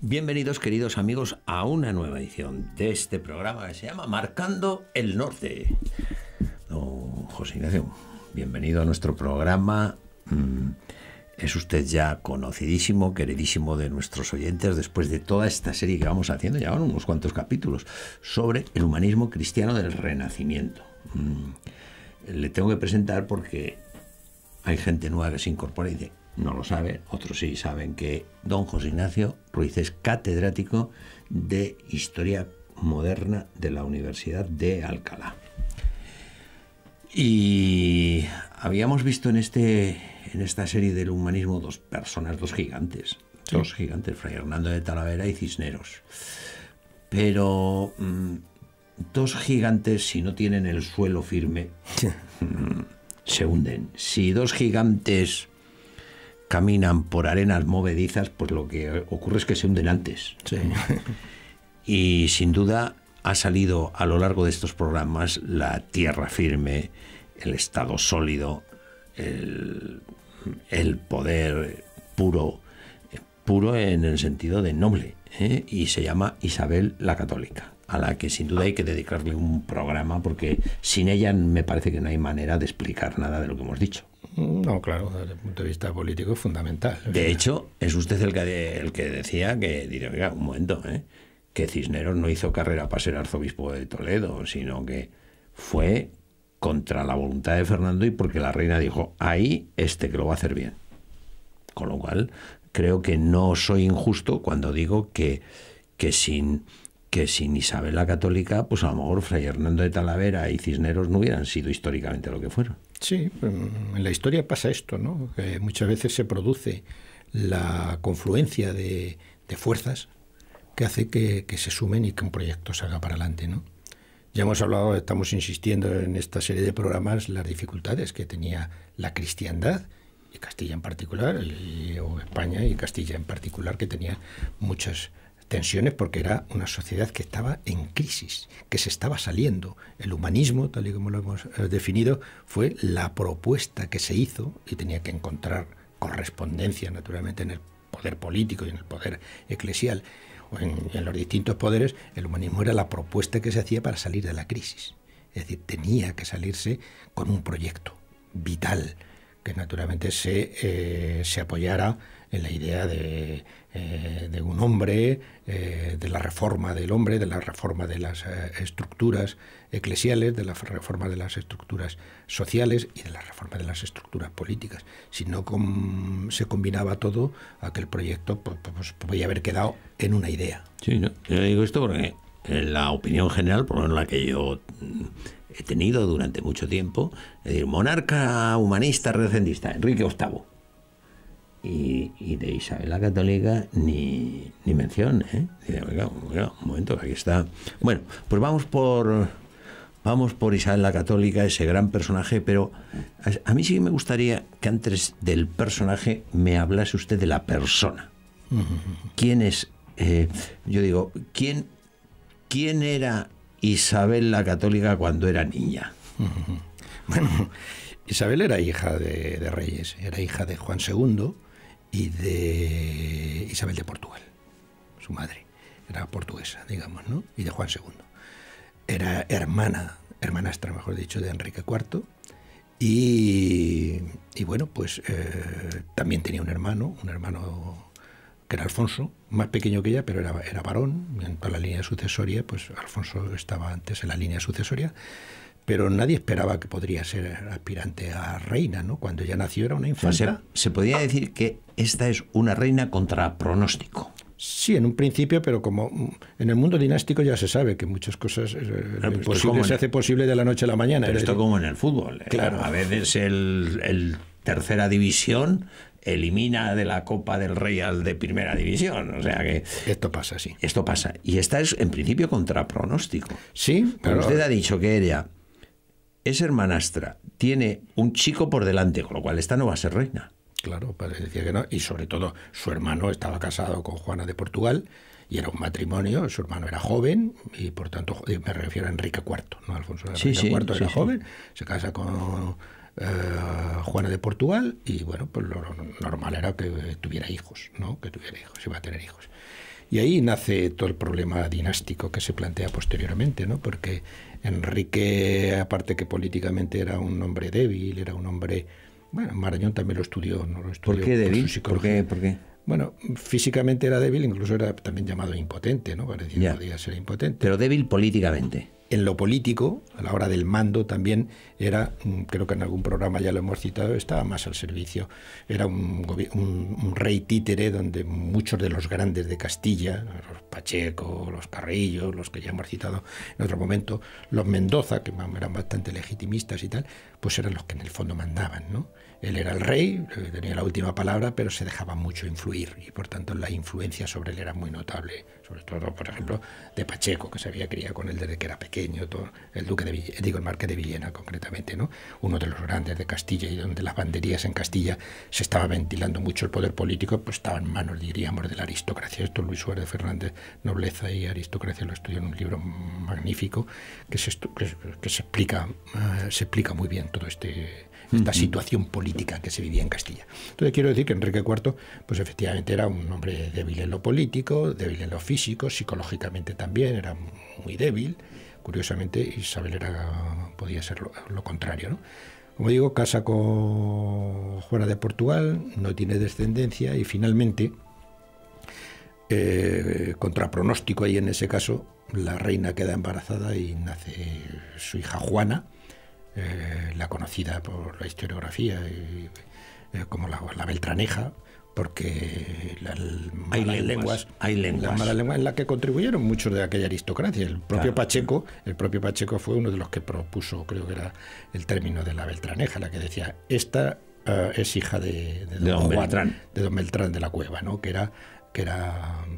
Bienvenidos, queridos amigos, a una nueva edición de este programa que se llama Marcando el Norte. Don José Ignacio, bienvenido a nuestro programa. Es usted ya conocidísimo, queridísimo de nuestros oyentes después de toda esta serie que vamos haciendo, ya van unos cuantos capítulos, sobre el humanismo cristiano del Renacimiento. Le tengo que presentar porque hay gente nueva que se incorpora y dice, no lo sabe, otros sí saben que don José Ignacio Ruiz es catedrático de Historia Moderna de la Universidad de Alcalá. Y habíamos visto en esta serie del humanismo dos personas, dos gigantes, Fray Hernando de Talavera y Cisneros. Pero dos gigantes, si no tienen el suelo firme, se hunden. Si dos gigantes caminan por arenas movedizas, pues lo que ocurre es que se hunden antes. Sí. Y sin duda ha salido a lo largo de estos programas la tierra firme, el estado sólido, el poder puro en el sentido de noble, y se llama Isabel la Católica, a la que sin duda hay que dedicarle un programa, porque sin ella me parece que no hay manera de explicar nada de lo que hemos dicho. No, claro, desde el punto de vista político es fundamental. De hecho, es usted el que decía que, diré, oiga, un momento, que Cisneros no hizo carrera para ser arzobispo de Toledo, sino que fue contra la voluntad de Fernando y porque la reina dijo, ahí que lo va a hacer bien. Con lo cual, creo que no soy injusto cuando digo que sin Isabel la Católica, pues a lo mejor Fray Hernando de Talavera y Cisneros no hubieran sido históricamente lo que fueron. Sí, en la historia pasa esto, ¿no? Que muchas veces se produce la confluencia de fuerzas que hace que se sumen y que un proyecto salga para adelante, ¿no? Ya hemos hablado, estamos insistiendo en esta serie de programas, las dificultades que tenía la cristiandad, y Castilla en particular, o España y Castilla en particular, que tenía muchas tensiones porque era una sociedad que estaba en crisis, que se estaba saliendo. El humanismo, tal y como lo hemos definido, fue la propuesta que se hizo y tenía que encontrar correspondencia, naturalmente, en el poder político y en el poder eclesial, o en los distintos poderes. El humanismo era la propuesta que se hacía para salir de la crisis. Es decir, tenía que salirse con un proyecto vital que naturalmente se apoyara en la idea de un hombre, de la reforma del hombre, de la reforma de las estructuras eclesiales, de la reforma de las estructuras sociales y de la reforma de las estructuras políticas. Si no se combinaba todo, aquel proyecto pues podía haber quedado en una idea. Sí, ¿no? Yo digo esto porque en la opinión general, por lo menos la que yo he tenido durante mucho tiempo, es decir, monarca humanista renacentista, Enrique VIII. Y de Isabel la Católica ni mención, Dice, oiga, un momento, aquí está. Bueno, pues vamos por Isabel la Católica, ese gran personaje, pero a mí sí me gustaría que antes del personaje me hablase usted de la persona. ¿Quién es? Yo digo, ¿quién era Isabel la Católica cuando era niña? Bueno, Isabel era hija de reyes, era hija de Juan II y de Isabel de Portugal, su madre. Era portuguesa, digamos, ¿no? Y de Juan II. Era hermanastra, mejor dicho, de Enrique IV. Y bueno, pues también tenía un hermano que era Alfonso, más pequeño que ella, pero era varón. En toda la línea sucesoria, pues Alfonso estaba antes en la línea sucesoria. Pero nadie esperaba que podría ser aspirante a reina, ¿no? Cuando ella nació era una infanta. Se podría decir que esta es una reina contra pronóstico. Sí, en un principio, pero como en el mundo dinástico ya se sabe que muchas cosas se hace posible de la noche a la mañana. Pero esto como en el fútbol. Claro. A veces el tercera división elimina de la Copa del Rey al de primera división. O sea que esto pasa, sí. Esto pasa. Y esta es en principio contra pronóstico. Sí, pero usted ha dicho que ella es hermanastra, tiene un chico por delante, con lo cual esta no va a ser reina. Claro, padre decía que no, y sobre todo su hermano estaba casado con Juana de Portugal y era un matrimonio, su hermano era joven y por tanto me refiero a Enrique IV, ¿no? Alfonso Enrique IV era joven, se casa con Juana de Portugal y bueno, pues lo normal era que tuviera hijos, ¿no? Que tuviera hijos, iba a tener hijos. Y ahí nace todo el problema dinástico que se plantea posteriormente, ¿no? Porque Enrique, aparte que políticamente era un hombre débil, era un hombre... Bueno, Marañón también lo estudió, ¿no? Lo estudió ¿Por qué débil? su psicología. ¿Por qué? Bueno, físicamente era débil, incluso era también llamado impotente, ¿no? Parecía que podía ser impotente. Pero débil políticamente. En lo político, a la hora del mando también era, creo que en algún programa ya lo hemos citado, estaba más al servicio. Era un rey títere donde muchos de los grandes de Castilla, los Pacheco, los Carrillo, los que ya hemos citado en otro momento, los Mendoza, que eran bastante legitimistas y tal, pues eran los que en el fondo mandaban, ¿no? Él era el rey, tenía la última palabra, pero se dejaba mucho influir y por tanto la influencia sobre él era muy notable, sobre todo, por ejemplo, de Pacheco, que se había criado con él desde que era pequeño, todo, el marqués de Villena concretamente, ¿no? Uno de los grandes de Castilla, y donde las banderías en Castilla se estaba ventilando mucho el poder político, pues estaba en manos, diríamos, de la aristocracia. Esto Luis Suárez Fernández, Nobleza y Aristocracia, lo estudió en un libro magnífico que se explica muy bien todo esta situación política que se vivía en Castilla. Entonces quiero decir que Enrique IV, pues efectivamente era un hombre débil en lo político, débil en lo físico, psicológicamente también era muy débil. Curiosamente Isabel podía ser lo contrario, ¿no? Como digo, casa con Juana de Portugal, no tiene descendencia y finalmente, contra pronóstico ahí en ese caso, la reina queda embarazada y nace su hija Juana, la conocida por la historiografía como la Beltraneja, porque hay lenguas las malas lenguas en las que contribuyeron muchos de aquella aristocracia. El propio Pacheco fue uno de los que propuso, creo que era el término de la Beltraneja, la que decía, esta es hija de don Beltrán, de don Beltrán de la Cueva, ¿no? que era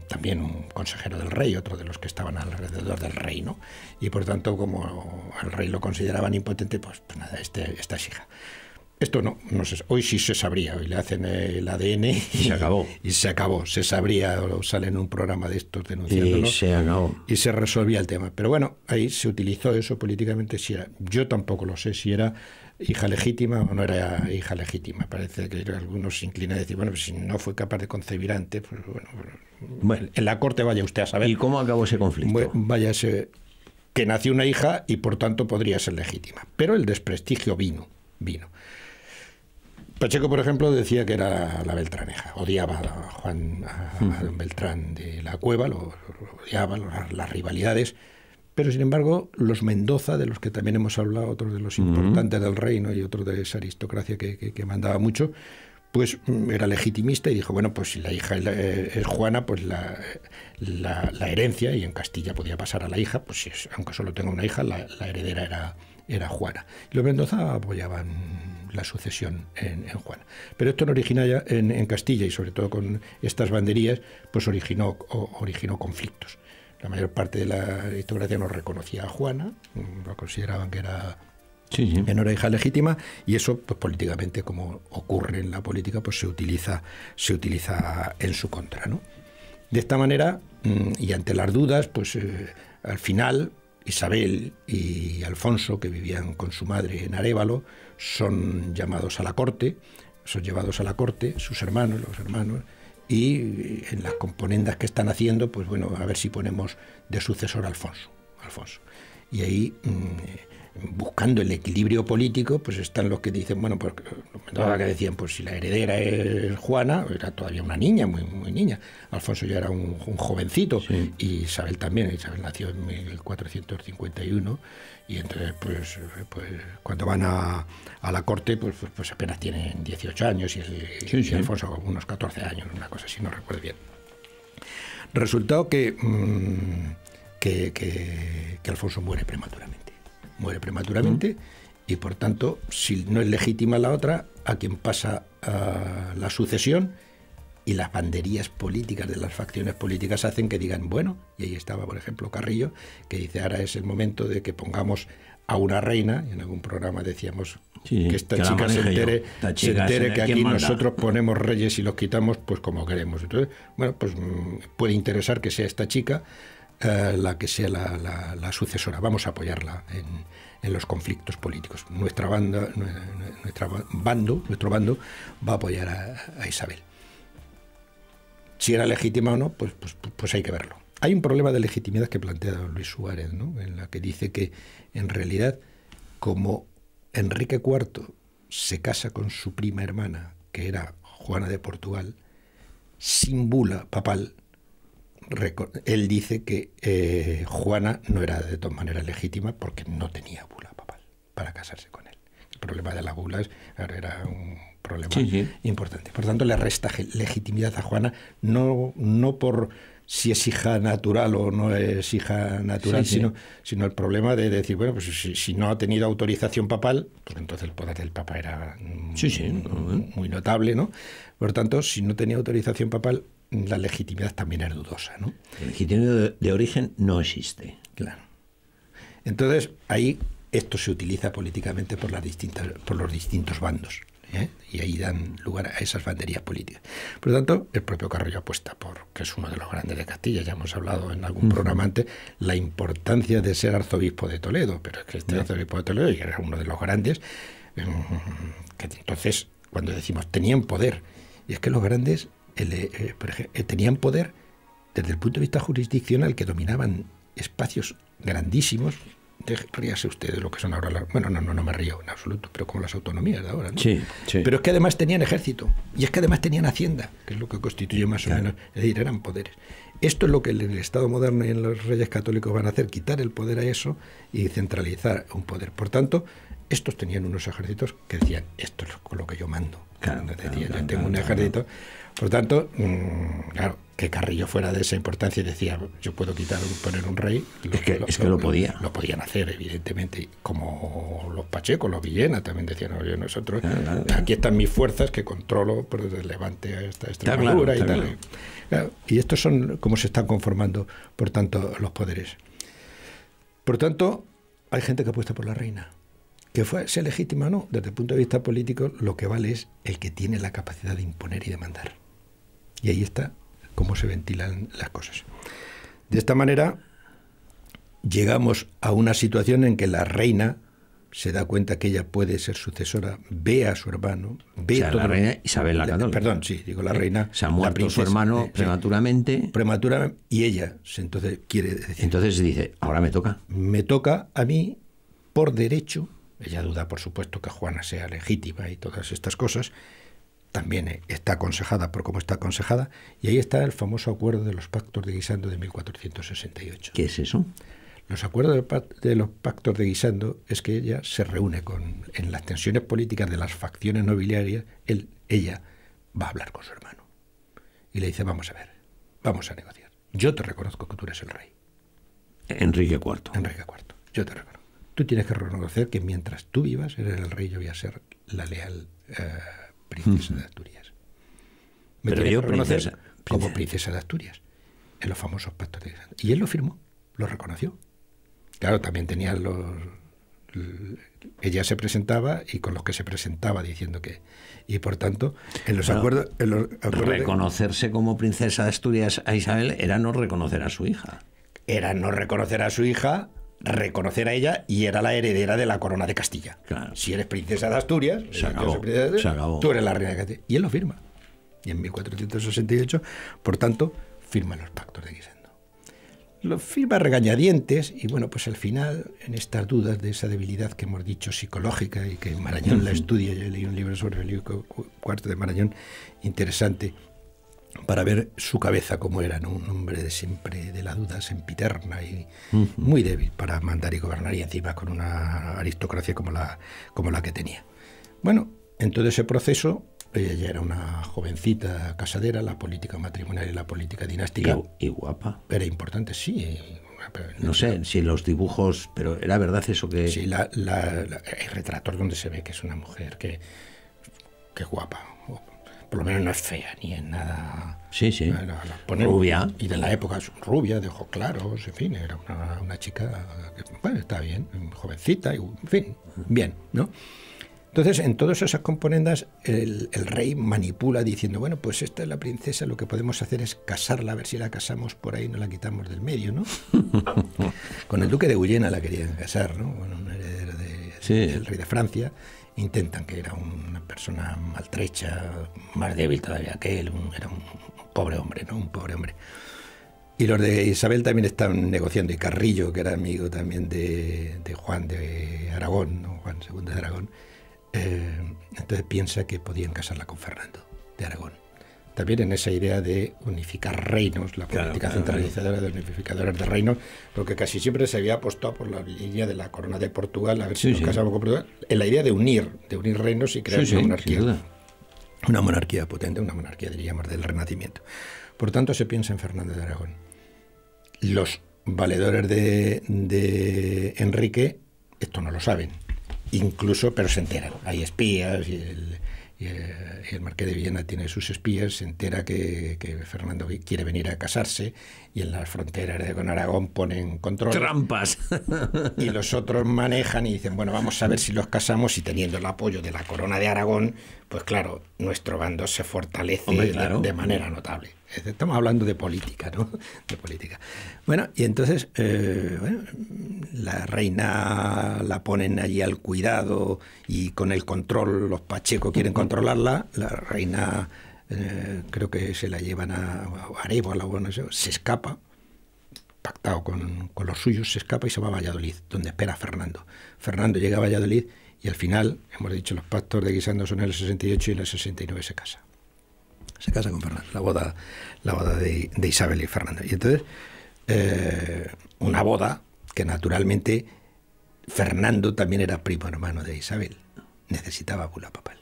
también un consejero del rey, otro de los que estaban alrededor del rey, ¿no? Y por tanto, como al rey lo consideraban impotente, pues nada, esta es hija. Esto no sé, hoy sí se sabría, hoy le hacen el ADN y se acabó. Se sabría, o sale en un programa de estos denunciándolo y se resolvía el tema. Pero bueno, ahí se utilizó eso políticamente. Yo tampoco lo sé si era hija legítima o no era hija legítima. Parece que algunos se inclinan a decir, bueno, pues si no fue capaz de concebir antes, pues bueno, en la corte vaya usted a saber. ¿Y cómo acabó ese conflicto? Váyase, que nació una hija y por tanto podría ser legítima. Pero el desprestigio vino. Pacheco, por ejemplo, decía que era la Beltraneja, odiaba a don Beltrán de la Cueva, lo odiaba, las rivalidades, pero sin embargo los Mendoza, de los que también hemos hablado, otros de los importantes del reino y otros de esa aristocracia que mandaba mucho, pues era legitimista y dijo, bueno, pues si la hija es Juana, pues la herencia, y en Castilla podía pasar a la hija, pues aunque solo tenga una hija, la heredera era Juana. Y los Mendoza apoyaban la sucesión en Juana. Pero esto en Castilla, y sobre todo con estas banderías, pues originó conflictos. La mayor parte de la aristocracia no reconocía a Juana, lo consideraban que no era hija legítima, y eso pues políticamente, como ocurre en la política, pues se utiliza en su contra, ¿no? De esta manera, y ante las dudas, pues al final Isabel y Alfonso, que vivían con su madre en Arévalo, son llevados a la corte, sus hermanos, los hermanos, y en las componendas que están haciendo, pues bueno, a ver si ponemos de sucesor a Alfonso. Y ahí, buscando el equilibrio político, pues están los que dicen, bueno, pues los que decían, pues si la heredera es Juana, era todavía una niña, muy, muy niña. Alfonso ya era un jovencito, y Isabel también. Isabel nació en 1451, y entonces pues cuando van a la corte, pues apenas tienen 18 años, y Alfonso unos 14 años, una cosa así, no recuerdo bien. Resultado que Alfonso muere prematuramente, y por tanto, si no es legítima la otra, a quien pasa a la sucesión, y las banderías políticas de las facciones políticas hacen que digan, bueno, y ahí estaba, por ejemplo, Carrillo, que dice, ahora es el momento de que pongamos a una reina, y en algún programa decíamos que esta chica se entere que aquí nosotros ponemos reyes y los quitamos pues como queremos. Entonces, bueno, pues puede interesar que sea esta chica la que sea la sucesora. Vamos a apoyarla en los conflictos políticos. Nuestro bando va a apoyar a Isabel. Si era legítima o no, pues hay que verlo. Hay un problema de legitimidad que plantea Luis Suárez, ¿no? En la que dice que, en realidad, como Enrique IV se casa con su prima hermana, que era Juana de Portugal, sin bula papal, él dice que Juana no era de todas maneras legítima porque no tenía bula papal para casarse con él. El problema de las bulas era un problema importante. Por tanto, le resta legitimidad a Juana, no por si es hija natural o no es hija natural, sino el problema de decir, bueno, pues si no ha tenido autorización papal, pues entonces el poder del Papa era muy notable, ¿no? Por tanto, si no tenía autorización papal, la legitimidad también es dudosa, ¿no? La legitimidad de origen no existe. Claro. Entonces, ahí esto se utiliza políticamente por los distintos bandos, ¿eh? Y ahí dan lugar a esas banderías políticas. Por lo tanto, el propio Carrillo apuesta por, que es uno de los grandes de Castilla, ya hemos hablado en algún programa antes, la importancia de ser arzobispo de Toledo, pero es que este arzobispo de Toledo era uno de los grandes, que entonces, cuando decimos tenían poder, y es que los grandes por ejemplo, tenían poder desde el punto de vista jurisdiccional, que dominaban espacios grandísimos. Ríase usted de lo que son ahora bueno, no me río en absoluto, pero como las autonomías de ahora, ¿no? Sí. Pero es que además tenían ejército, y es que además tenían hacienda, que es lo que constituye más o menos, es decir, eran poderes. Esto es lo que en el Estado moderno y en los reyes católicos van a hacer, quitar el poder a eso y centralizar un poder. Por tanto, estos tenían unos ejércitos que decían, esto es con lo que yo mando. Yo tengo un ejército. Por tanto, claro, que Carrillo fuera de esa importancia y decía, yo puedo poner un rey. Es que lo podía. Lo podían hacer, evidentemente, como los Pacheco, los Villena también decían, oye, nosotros, aquí están mis fuerzas que controlo pues, desde el Levante a esta Extremadura y tal. Claro. Claro, y estos son cómo se están conformando, por tanto, los poderes. Por tanto, hay gente que apuesta por la reina. Que sea legítima o no, desde el punto de vista político, lo que vale es el que tiene la capacidad de imponer y de mandar. Y ahí está cómo se ventilan las cosas. De esta manera, llegamos a una situación en que la reina se da cuenta que ella puede ser sucesora, ve a su hermano, ve todo. La reina Isabel la Católica. Perdón, sí, digo la reina. Se ha muerto su hermano prematuramente. Prematuramente, y ella entonces quiere decir. Entonces dice, ahora me toca. Me toca a mí, por derecho. Ella duda, por supuesto, que Juana sea legítima y todas estas cosas. También está aconsejada por cómo está aconsejada. Y ahí está el famoso acuerdo de los pactos de Guisando de 1468. ¿Qué es eso? Los acuerdos de los pactos de Guisando es que ella se reúne en las tensiones políticas de las facciones nobiliarias. Ella va a hablar con su hermano. Y le dice, vamos a ver, vamos a negociar. Yo te reconozco que tú eres el rey. Enrique IV. Enrique IV, yo te reconozco. Tú tienes que reconocer que mientras tú vivas, eres el rey, yo voy a ser la leal princesa de Asturias. Me Pero yo princesa como princesa de Asturias, en los famosos pactos de Guisando. Y él lo firmó, lo reconoció. Claro, también tenía ella se presentaba y con los que se presentaba diciendo que... Y por tanto, en los acuerdos... Reconocerse como princesa de Asturias a Isabel era no reconocer a su hija. Era no reconocer a su hija... reconocer a ella, y era la heredera de la corona de Castilla. Claro. Si eres princesa de Asturias, se acabó. Tú eres la reina de Castilla. Y él lo firma. Y en 1468, por tanto, firma los pactos de Guisando. Lo firma a regañadientes, y bueno, pues al final, en estas dudas de esa debilidad que hemos dicho psicológica, y que Marañón la estudia, yo leí un libro sobre Felipe IV de Marañón, interesante, para ver su cabeza cómo era, ¿no? Un hombre de siempre de la duda, sempiterna y muy débil para mandar y gobernar, y encima con una aristocracia como la que tenía. Bueno, en todo ese proceso, ella ya era una jovencita casadera, la política matrimonial y la política dinástica. Y guapa. Era importante, sí. No sé si los dibujos, pero era verdad eso que... Sí, hay retratos donde se ve que es una mujer que es guapa. Por lo menos no es fea, ni en nada... Sí. Rubia. Y de la época, rubia, de ojos claros, en fin, era una chica que, bueno, está bien, jovencita, en fin, bien, ¿no? Entonces, en todas esas componendas, el rey manipula diciendo, bueno, pues esta es la princesa, lo que podemos hacer es casarla, a ver si la casamos por ahí, no la quitamos del medio, ¿no? Con el duque de Guillena la querían casar, ¿no? Bueno, un heredero del rey de Francia. Intentan, que era una persona maltrecha, más débil todavía que él, era un pobre hombre, ¿no? Un pobre hombre. Y los de Isabel también estaban negociando, y Carrillo, que era amigo también de Juan de Aragón, ¿no? Juan II de Aragón, entonces piensa que podían casarla con Fernando de Aragón. También en esa idea de unificar reinos, la política centralizadora de unificadores de reinos, porque casi siempre se había apostado por la línea de la corona de Portugal, a ver si nos casamos con Portugal, en la idea de unir reinos y crear una monarquía. Una monarquía potente, una monarquía, diríamos, del Renacimiento. Por tanto, se piensa en Fernando de Aragón. Los valedores de Enrique esto no lo saben, incluso, pero se enteran. Hay espías y el marqués de Villena tiene sus espías, se entera que Fernando quiere venir a casarse y en las fronteras con Aragón ponen control. ¡Trampas! Y los otros manejan y dicen, bueno, vamos a ver si los casamos, y teniendo el apoyo de la corona de Aragón, pues claro, nuestro bando se fortalece. Hombre, claro, de manera notable. Estamos hablando de política, ¿no? De política. Bueno, y entonces, la reina la ponen allí al cuidado y con el control, los Pacheco quieren controlarla. La reina, creo que se la llevan a Arébola, bueno, se escapa, pactado con los suyos, se escapa y se va a Valladolid, donde espera a Fernando. Fernando llega a Valladolid y al final, hemos dicho, los pactos de Guisando son en el 68 y en el 69 se casa. Se casa con Fernando, la boda de Isabel y Fernando. Y entonces, una boda que naturalmente Fernando también era primo hermano de Isabel. Necesitaba bula papal.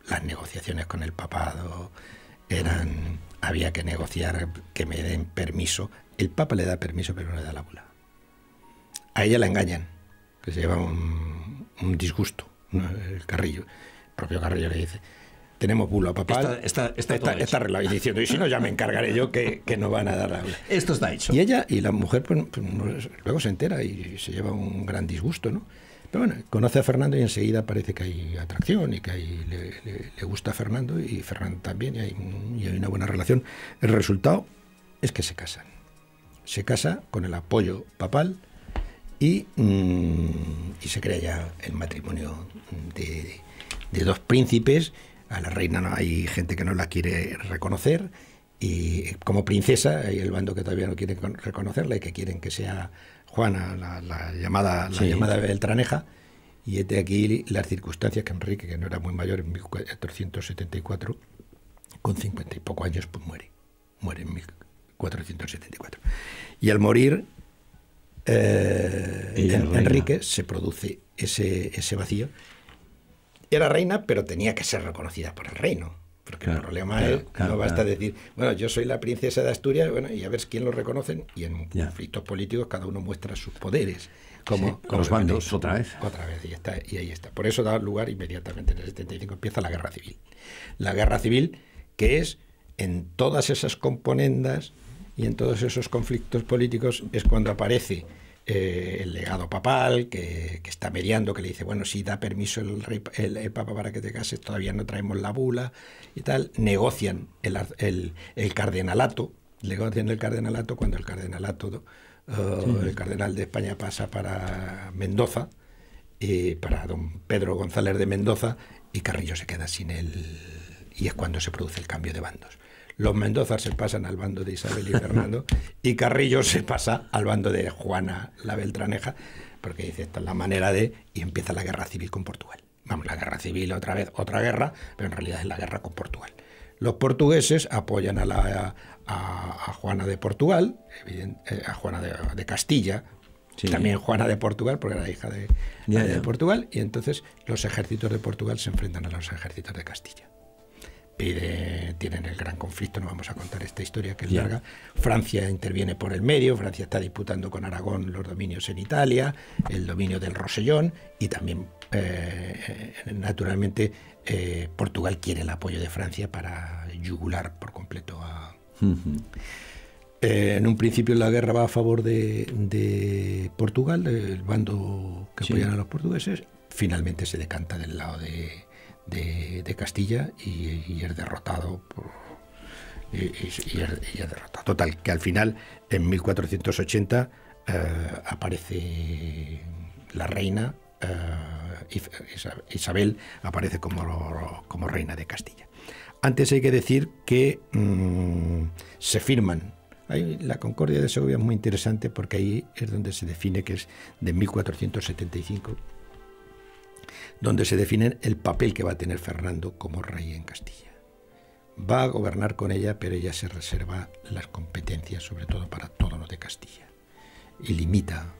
Las negociaciones con el papado había que negociar, que me den permiso. El papa le da permiso, pero no le da la bula. A ella la engañan, que se lleva un disgusto, ¿no? El Carrillo. El propio Carrillo le dice, tenemos bula papal, está arreglado, y diciendo, y si no ya me encargaré yo, que no van a dar la bula. Esto está hecho. Y ella y la mujer pues, luego se entera y se lleva un gran disgusto, ¿no? Pero bueno, conoce a Fernando y enseguida parece que hay atracción y que le gusta a Fernando y Fernando también, y hay una buena relación. El resultado es que se casan. Se casa con el apoyo papal y se crea ya el matrimonio de dos príncipes. A la reina no hay gente que no la quiere reconocer, y como princesa hay el bando que todavía no quiere reconocerla y que quieren que sea Juana, la llamada Beltraneja. Y de aquí las circunstancias que Enrique, que no era muy mayor, en 1474, con 50 y poco años, pues muere en 1474. Y al morir Enrique, se produce ese vacío. Era reina, pero tenía que ser reconocida por el reino. Porque el problema es, no basta decir, bueno, yo soy la princesa de Asturias, bueno, y a ver quién lo reconocen, y en conflictos políticos cada uno muestra sus poderes. Como los bandos, otra vez, y ahí está. Por eso da lugar inmediatamente, en el 75 empieza la Guerra Civil. La Guerra Civil, que es, en todas esas componendas y en todos esos conflictos políticos, es cuando aparece el legado papal, que está mediando, que le dice, bueno, si da permiso el papa para que te cases, todavía no traemos la bula y tal. Negocian el cardenalato, cuando el cardenalato, el cardenal de España pasa para Mendoza, para don Pedro González de Mendoza, y Carrillo se queda sin él, y es cuando se produce el cambio de bandos. Los Mendoza se pasan al bando de Isabel y Fernando, y Carrillo se pasa al bando de Juana la Beltraneja, porque dice, esta es la manera de... Y empieza la guerra civil con Portugal. Vamos, la guerra civil otra vez, otra guerra, pero en realidad es la guerra con Portugal. Los portugueses apoyan a Juana de Portugal, a Juana de Castilla, también Juana de Portugal, porque era hija de Portugal, y entonces los ejércitos de Portugal se enfrentan a los ejércitos de Castilla. Tienen el gran conflicto, no vamos a contar esta historia que es larga. Francia interviene por el medio, Francia está disputando con Aragón los dominios en Italia, el dominio del Rosellón, y también, naturalmente, Portugal quiere el apoyo de Francia para yugular por completo a... En un principio la guerra va a favor de Portugal, del bando que apoyan a los portugueses. Finalmente se decanta del lado de Castilla y es derrotado derrotado. Total, que al final, en 1480, aparece la reina, Isabel aparece como reina de Castilla. Antes hay que decir que se firman. La Concordia de Segovia es muy interesante porque ahí es donde se define, que es de 1475, donde se define el papel que va a tener Fernando como rey en Castilla. Va a gobernar con ella, pero ella se reserva las competencias, sobre todo para todo lo de Castilla, y limita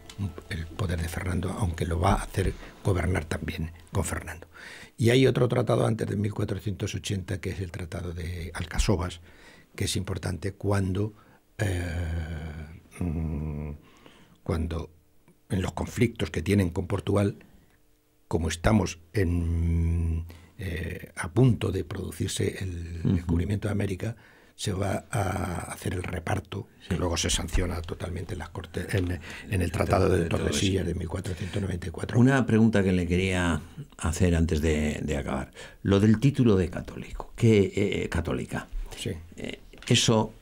el poder de Fernando, aunque lo va a hacer gobernar también con Fernando. Y hay otro tratado antes de 1480, que es el Tratado de Alcasovas, que es importante cuando en los conflictos que tienen con Portugal, como estamos a punto de producirse el descubrimiento de América, se va a hacer el reparto, que luego se sanciona totalmente en las Cortes, en el Tratado de Tordesillas de 1494. Una pregunta que le quería hacer antes de acabar. Lo del título de católico, católica. Sí. ¿Eso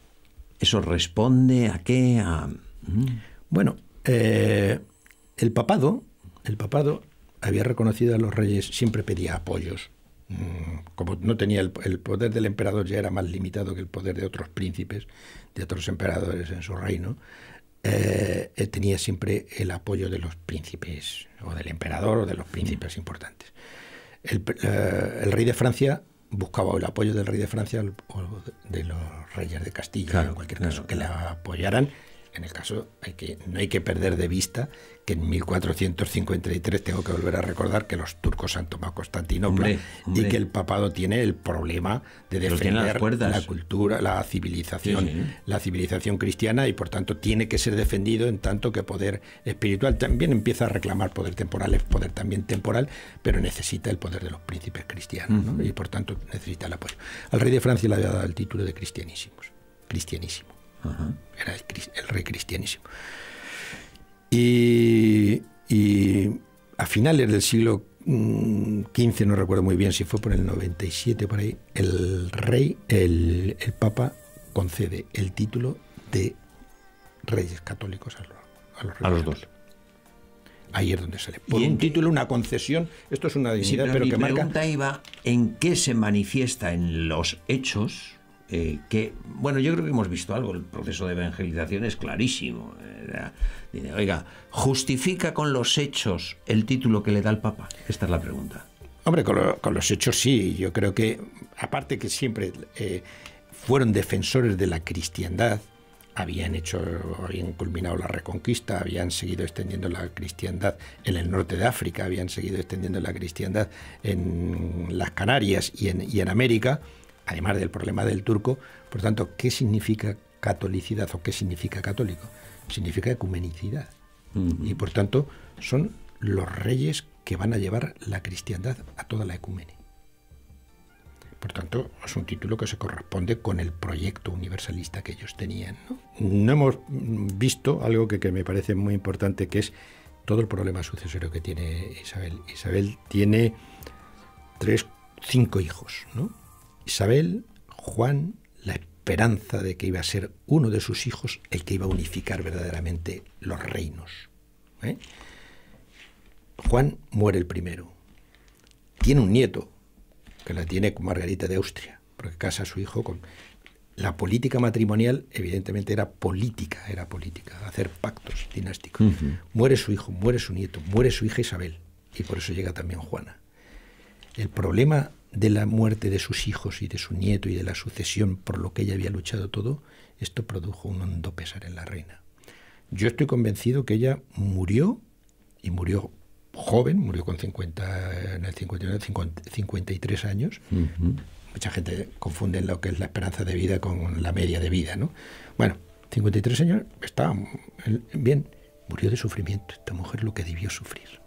responde a qué? Bueno, el papado había reconocido a los reyes, siempre pedía apoyos. Como no tenía el poder del emperador, ya era más limitado que el poder de otros príncipes, de otros emperadores en su reino, tenía siempre el apoyo de los príncipes, o del emperador, o de los príncipes importantes. El rey de Francia buscaba el apoyo del rey de Francia o de los reyes de Castilla, claro, en cualquier caso, que le apoyaran. En el caso, no hay que perder de vista que en 1453, tengo que volver a recordar, que los turcos han tomado Constantinopla, y que el papado tiene el problema de defender la cultura, la civilización cristiana, y por tanto tiene que ser defendido en tanto que poder espiritual. También empieza a reclamar poder temporal, es poder también temporal, pero necesita el poder de los príncipes cristianos, ¿no? Y por tanto necesita el apoyo. Al rey de Francia le había dado el título de cristianísimo. Era el rey cristianísimo. Y a finales del siglo XV, no recuerdo muy bien si fue por el 97, por ahí, el Papa concede el título de reyes católicos a los dos. Ahí es donde sale. Por un título, una concesión, esto es una dignidad, pero que marca... Mi pregunta iba en qué se manifiesta en los hechos. Bueno, yo creo que hemos visto algo. El proceso de evangelización es clarísimo. Oiga, ¿justifica con los hechos el título que le da el Papa? Esta es la pregunta. Hombre, con los hechos sí. Yo creo que, aparte que siempre fueron defensores de la cristiandad, habían culminado la Reconquista, habían seguido extendiendo la cristiandad en el norte de África, habían seguido extendiendo la cristiandad en las Canarias y en América, además del problema del turco. Por tanto, ¿qué significa catolicidad o qué significa católico? Significa ecumenicidad. Y por tanto, son los reyes que van a llevar la cristiandad a toda la ecumene. Por tanto, es un título que se corresponde con el proyecto universalista que ellos tenían, ¿no? No hemos visto algo que me parece muy importante, que es todo el problema sucesorio que tiene Isabel. Isabel tiene 5 hijos, ¿no? Isabel, Juan, la esperanza de que iba a ser uno de sus hijos el que iba a unificar verdaderamente los reinos. Juan muere el primero. Tiene un nieto, que la tiene con Margarita de Austria, porque casa a su hijo con... La política matrimonial, evidentemente, era política, hacer pactos dinásticos. Muere su hijo, muere su nieto, muere su hija Isabel, y por eso llega también Juana. El problema de la muerte de sus hijos y de su nieto y de la sucesión por lo que ella había luchado todo, esto produjo un hondo pesar en la reina. Yo estoy convencido que ella murió, y murió joven, murió con 53 años. Mucha gente confunde lo que es la esperanza de vida con la media de vida, ¿no? Bueno, 53 años, estaba bien, murió de sufrimiento. Esta mujer lo que debió sufrir.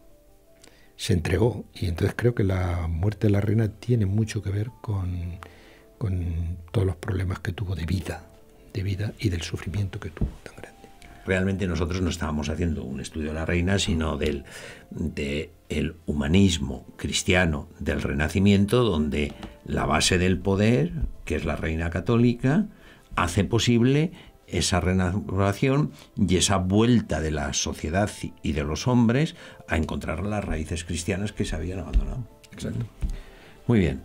Se entregó, y entonces creo que la muerte de la reina tiene mucho que ver con todos los problemas que tuvo de vida y del sufrimiento que tuvo tan grande. Realmente nosotros no estábamos haciendo un estudio de la reina, sino del humanismo cristiano del Renacimiento, donde la base del poder, que es la reina católica, hace posible esa renovación y esa vuelta de la sociedad y de los hombres a encontrar las raíces cristianas que se habían abandonado. Exacto. Muy bien.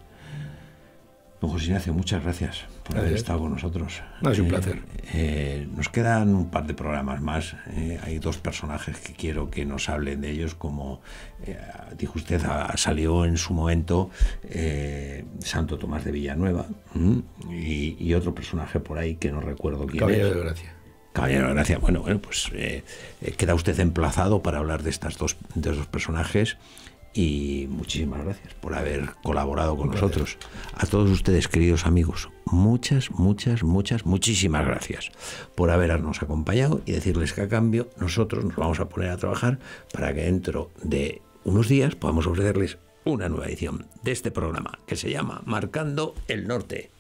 Don José Ignacio, muchas gracias por haber estado con nosotros. No, es un placer. Nos quedan un par de programas más. Hay dos personajes que quiero que nos hablen de ellos, como dijo usted, salió en su momento Santo Tomás de Villanueva, y otro personaje por ahí que no recuerdo quién Caballero es. de Gracia. Caballero de Gracia. Bueno, pues queda usted emplazado para hablar de estos dos personajes. Y muchísimas gracias por haber colaborado con nosotros. A todos ustedes, queridos amigos, muchísimas gracias por habernos acompañado, y decirles que a cambio nosotros nos vamos a poner a trabajar para que dentro de unos días podamos ofrecerles una nueva edición de este programa que se llama Marcando el Norte.